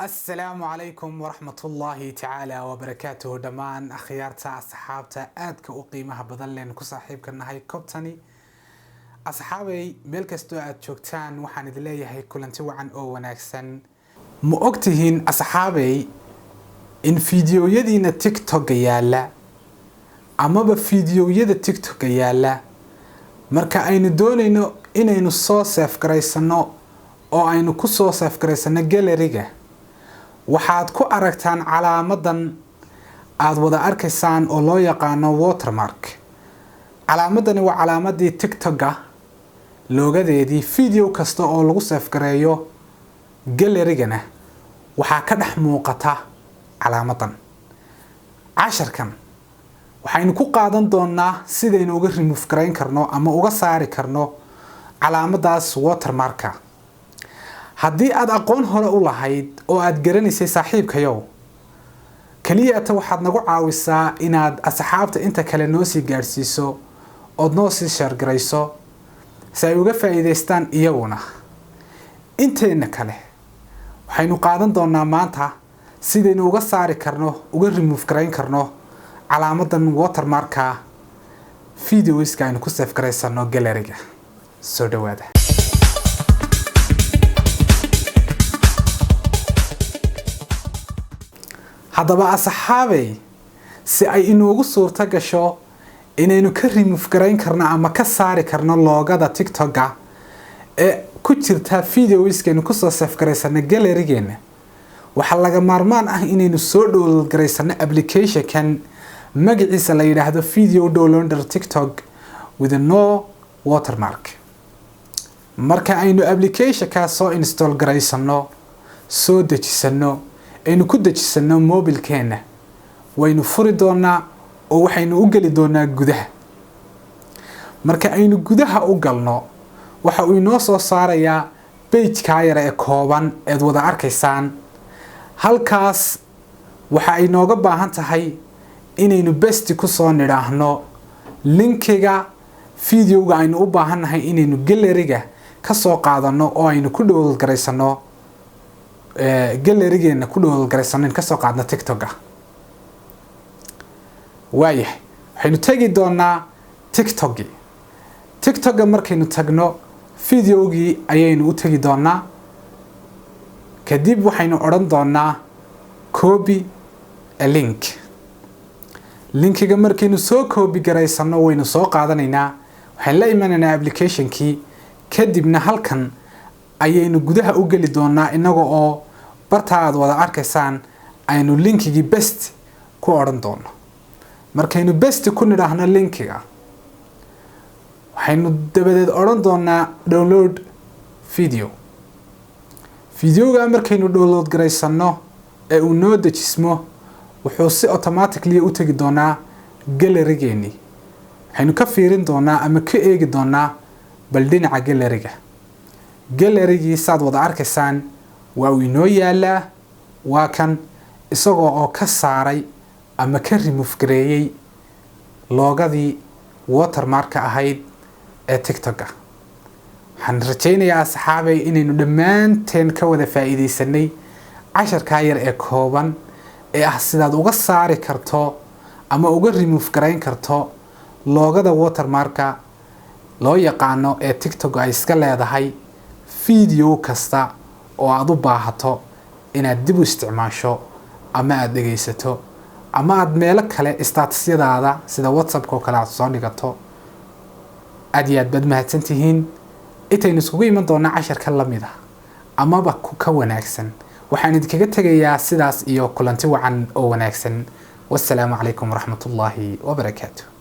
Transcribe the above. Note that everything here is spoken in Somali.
السلام عليكم ورحمة الله تعالى وبركاته دمان أخيارتا أصحابتا آدك وقيمها بدلين كصاحبك النهاي كوبتاني أصحابي ميلكستو أتشوكتان وحان إذليه هاي كلانتي وعن أو وناكسن مؤكتهين أصحابي إن فيديو يدينا تيك توك يالا أما بفيديو يدي تيك توك يالا marka aynu doonayno inaynu soo save gareysano oo aynu ku soo save gareysano gallery-ga waxaad ku aragtaan calaamadan aad wada arkaysaan oo loo yaqaan watermark. calaamadani waa calaamadii TikTok-ga loogadeedii video kasta oo lagu save gareeyo gallery-gana waxa ka dhex muuqata calaamadan. casharkan waxaynu ku qaadan doonaa sidaynu uga remove gareyn karno ama uga saari karno calaamadaas watermark. haddii aad aqoon hore u lahayd oo aad garanaysay saaxiibkayow kaliya waxaad nagu caawisaa inaad asxaabta inta kale noo sii gaarsiiso oo noo sii share gareyso si ay uga faa'iideystaan iyaguna. inteena kale waxaynu qaadan doonaa maanta sidaynu uga saari karno uga remove gareyn karno calaamadan watermark videoska aynu ku save gareysano gallery-ga. soo dhawaada. haddaba asxaabay si ay inoogu suurta gasho inaynu ka remove gareyn karno ama ka saari karno loogada TikTok-ga ee ku jirta videoska aynu ku soo save gareysano gallery-geena waxa laga maarmaan ah inaynu soo download gareysano application-kan magaciisa la yiraahdo video downloader TikTok with no watermark. marka aynu application-ka soo install gareysano soo dejisano aynu ku dejisano mobile-keena waynu furi doonaa oo waxaynu u gali doonaa gudaha. marka aynu gudaha u galno waxa uu inoo soo saarayaa page-ka yar ee kooban ee wada arkaysaan. halkaas waxa ay nooga baahan tahay inaynu best ku soo nidhaahno linkiga videoga aynu u baahannahay inaynu gallery-ga ka soo qaadano oo aynu ku download gareysano gallery-geena ku download gareysano ka soo qaadno TikTok-ga. waayahay waxaynu tagi doonaa TikTok-gi. TikTok-ga markaynu tagno videogii ayaynu u tagi doonaa. kadib waxaynu odhan doonaa copy a link. linkiga markaynu soo copy gareysano waynu soo qaadanaynaa waxaan la imanaynaa application-kii kadibna halkan ayaynu gudaha u gali doonaa inaga oo barta aad wada arkaysaan aynu linkigii best ku odhan doono. markaynu best ku nidhaahno linkiga waxaynu dabadeed odhan doonaa download video. videoga markaynu download gareysano ee uu noo dejismo wuxuu si automatically u tagi doonaa gallery-geeni. waxaynu ka fiirin doonaa ama ka eegi doonaa bal dhinaca gallery-ga. gallery-gii saad wada arkaysaan waa uu inoo yaalaa waa kan isagoo oo ka saaray ama ka remove gareeyay loogadii watermark ahayd ee TikTok-ga. waxaan rajaynayaa asxaabay inaynu dhammaanteen ka wada faa'iideysanay casharka yar ee kooban ee ah sidaad uga saari karto ama uga remove gareyn karto loogada watermark loo yaqaano ee TikTok ay iska leedahay video kasta oo aad u baahato inaad dib u isticmaasho ama aad dhageysato ama aad meelo kale statusyadaada sida WhatsApp-ka oo kale aad soo dhigato. aad iyo aad baad mahadsantihiin. intaynu isugu iman doonaa casharka lamid ah amaba ku ka wanaagsan waxaan idinkaga tegayaa sidaas iyo kulanti wacan oo wanaagsan. wassalaamu calaykum waraxmatullaahi wabarakaatuh.